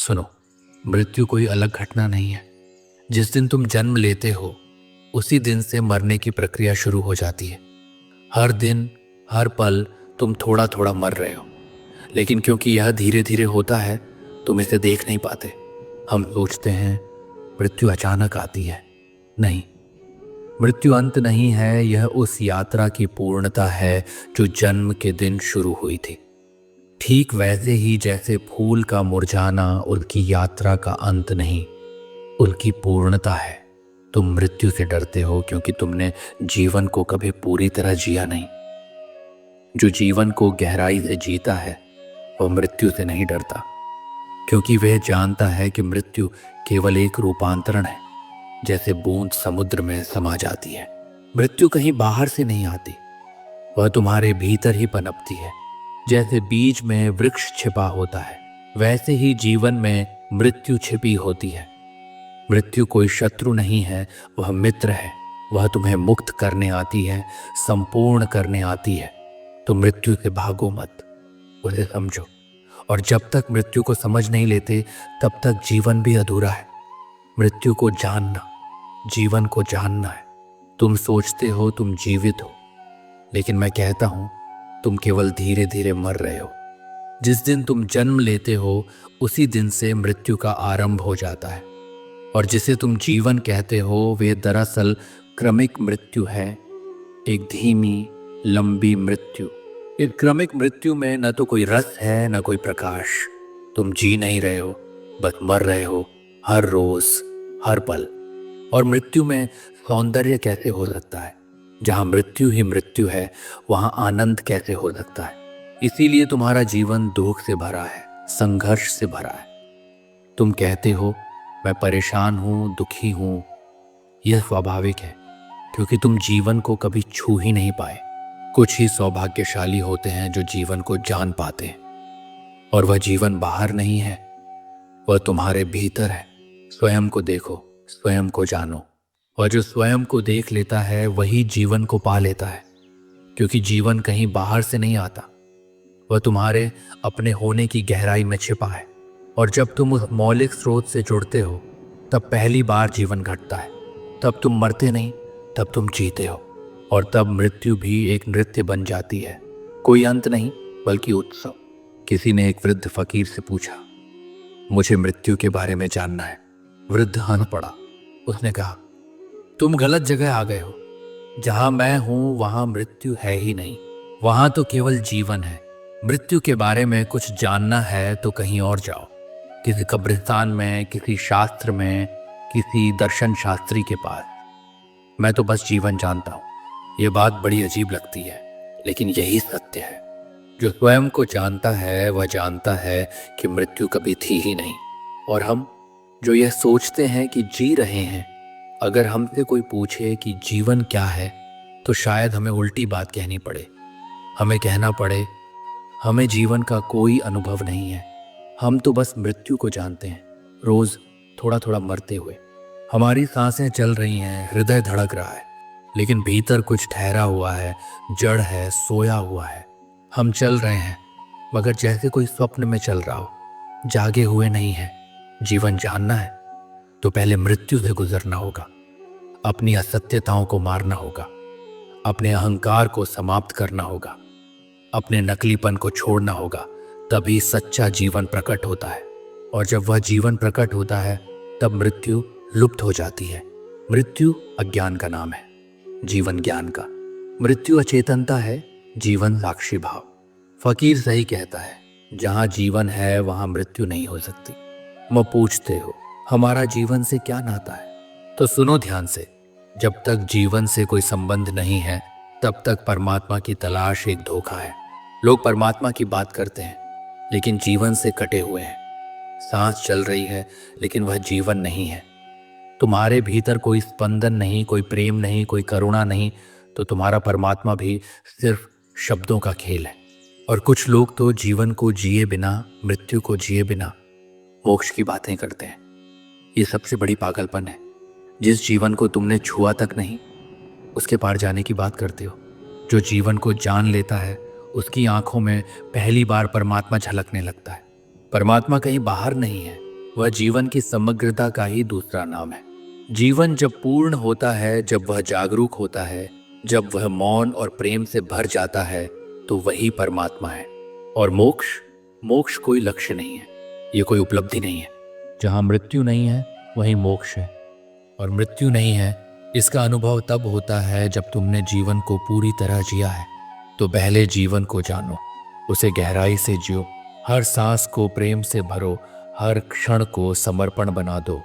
सुनो, मृत्यु कोई अलग घटना नहीं है। जिस दिन तुम जन्म लेते हो उसी दिन से मरने की प्रक्रिया शुरू हो जाती है। हर दिन, हर पल तुम थोड़ा थोड़ा मर रहे हो, लेकिन क्योंकि यह धीरे धीरे होता है तुम इसे देख नहीं पाते। हम सोचते हैं मृत्यु अचानक आती है। नहीं, मृत्यु अंत नहीं है, यह उस यात्रा की पूर्णता है जो जन्म के दिन शुरू हुई थी। ठीक वैसे ही जैसे फूल का मुरझाना उनकी यात्रा का अंत नहीं, उनकी पूर्णता है। तुम मृत्यु से डरते हो क्योंकि तुमने जीवन को कभी पूरी तरह जिया नहीं। जो जीवन को गहराई से जीता है वह मृत्यु से नहीं डरता, क्योंकि वह जानता है कि मृत्यु केवल एक रूपांतरण है। जैसे बूंद समुद्र में समा जाती है, मृत्यु कहीं बाहर से नहीं आती, वह तुम्हारे भीतर ही पनपती है। जैसे बीज में वृक्ष छिपा होता है, वैसे ही जीवन में मृत्यु छिपी होती है। मृत्यु कोई शत्रु नहीं है, वह मित्र है। वह तुम्हें मुक्त करने आती है, संपूर्ण करने आती है। तो मृत्यु से भागो मत, उसे समझो। और जब तक मृत्यु को समझ नहीं लेते तब तक जीवन भी अधूरा है। मृत्यु को जानना, जीवन को जानना है। तुम सोचते हो तुम जीवित हो, लेकिन मैं कहता हूं तुम केवल धीरे धीरे मर रहे हो। जिस दिन तुम जन्म लेते हो उसी दिन से मृत्यु का आरंभ हो जाता है। और जिसे तुम जीवन कहते हो वे दरअसल क्रमिक मृत्यु है, एक धीमी लंबी मृत्यु। इस क्रमिक मृत्यु में न तो कोई रस है न कोई प्रकाश। तुम जी नहीं रहे हो, बस मर रहे हो, हर रोज, हर पल। और मृत्यु में सौंदर्य कैसे हो सकता है? जहां मृत्यु ही मृत्यु है वहां आनंद कैसे हो सकता है? इसीलिए तुम्हारा जीवन दुख से भरा है, संघर्ष से भरा है। तुम कहते हो मैं परेशान हूं, दुखी हूं। यह स्वाभाविक है, क्योंकि तुम जीवन को कभी छू ही नहीं पाए। कुछ ही सौभाग्यशाली होते हैं जो जीवन को जान पाते हैं। और वह जीवन बाहर नहीं है, वह तुम्हारे भीतर है। स्वयं को देखो, स्वयं को जानो। और जो स्वयं को देख लेता है वही जीवन को पा लेता है, क्योंकि जीवन कहीं बाहर से नहीं आता, वह तुम्हारे अपने होने की गहराई में छिपा है। और जब तुम उस मौलिक स्रोत से जुड़ते हो तब पहली बार जीवन घटता है। तब तुम मरते नहीं, तब तुम जीते हो। और तब मृत्यु भी एक नृत्य बन जाती है, कोई अंत नहीं बल्कि उत्सव। किसी ने एक वृद्ध फकीर से पूछा, मुझे मृत्यु के बारे में जानना है। वृद्ध हंस पड़ा। उसने कहा, तुम गलत जगह आ गए हो। जहां मैं हूं वहां मृत्यु है ही नहीं, वहां तो केवल जीवन है। मृत्यु के बारे में कुछ जानना है तो कहीं और जाओ, किसी कब्रिस्तान में, किसी शास्त्र में, किसी दर्शन शास्त्री के पास। मैं तो बस जीवन जानता हूं। यह बात बड़ी अजीब लगती है, लेकिन यही सत्य है। जो स्वयं को जानता है वह जानता है कि मृत्यु कभी थी ही नहीं। और हम जो यह सोचते हैं कि जी रहे हैं, अगर हमसे कोई पूछे कि जीवन क्या है तो शायद हमें उल्टी बात कहनी पड़े। हमें कहना पड़े, हमें जीवन का कोई अनुभव नहीं है, हम तो बस मृत्यु को जानते हैं, रोज थोड़ा थोड़ा मरते हुए। हमारी सांसें चल रही हैं, हृदय धड़क रहा है, लेकिन भीतर कुछ ठहरा हुआ है, जड़ है, सोया हुआ है। हम चल रहे हैं मगर जैसे कोई स्वप्न में चल रहा हो, जागे हुए नहीं है। जीवन जानना है तो पहले मृत्यु से गुजरना होगा, अपनी असत्यताओं को मारना होगा, अपने अहंकार को समाप्त करना होगा, अपने नकलीपन को छोड़ना होगा। तभी सच्चा जीवन प्रकट होता है। और जब वह जीवन प्रकट होता है तब मृत्यु लुप्त हो जाती है। मृत्यु अज्ञान का नाम है, जीवन ज्ञान का। मृत्यु अचेतनता है, जीवन साक्षी भाव। फकीर सही कहता है, जहां जीवन है वहां मृत्यु नहीं हो सकती। मैं पूछते हो हमारा जीवन से क्या नाता है? तो सुनो ध्यान से। जब तक जीवन से कोई संबंध नहीं है तब तक परमात्मा की तलाश एक धोखा है। लोग परमात्मा की बात करते हैं लेकिन जीवन से कटे हुए हैं। सांस चल रही है लेकिन वह जीवन नहीं है। तुम्हारे भीतर कोई स्पंदन नहीं, कोई प्रेम नहीं, कोई करुणा नहीं, तो तुम्हारा परमात्मा भी सिर्फ शब्दों का खेल है। और कुछ लोग तो जीवन को जिए बिना, मृत्यु को जिए बिना मोक्ष की बातें करते हैं। ये सबसे बड़ी पागलपन है। जिस जीवन को तुमने छुआ तक नहीं, उसके पार जाने की बात करते हो। जो जीवन को जान लेता है उसकी आंखों में पहली बार परमात्मा झलकने लगता है। परमात्मा कहीं बाहर नहीं है, वह जीवन की समग्रता का ही दूसरा नाम है। जीवन जब पूर्ण होता है, जब वह जागरूक होता है, जब वह मौन और प्रेम से भर जाता है, तो वही परमात्मा है। और मोक्ष, मोक्ष कोई लक्ष्य नहीं है, ये कोई उपलब्धि नहीं है। जहाँ मृत्यु नहीं है वहीं मोक्ष है। और मृत्यु नहीं है, इसका अनुभव तब होता है जब तुमने जीवन को पूरी तरह जिया है। तो पहले जीवन को जानो, उसे गहराई से जियो, हर सांस को प्रेम से भरो, हर क्षण को समर्पण बना दो।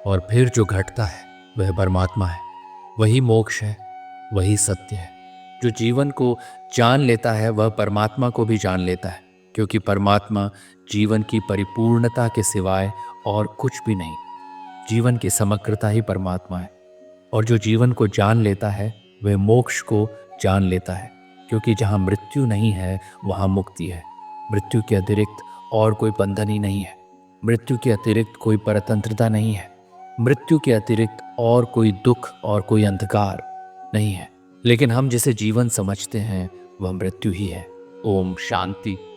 और फिर जो घटता है वह परमात्मा है, वही मोक्ष है, वही सत्य है। जो जीवन को जान लेता है वह परमात्मा को भी जान लेता है, क्योंकि परमात्मा जीवन की परिपूर्णता के सिवाय और कुछ भी नहीं। जीवन की समग्रता ही परमात्मा है। और जो जीवन को जान लेता है वह मोक्ष को जान लेता है, क्योंकि जहाँ मृत्यु नहीं है वहाँ मुक्ति है। मृत्यु के अतिरिक्त और कोई बंधन ही नहीं है, मृत्यु के अतिरिक्त कोई परतंत्रता नहीं है, मृत्यु के अतिरिक्त और कोई दुख और कोई अंधकार नहीं है। लेकिन हम जिसे जीवन समझते हैं वह मृत्यु ही है। ओम शांति।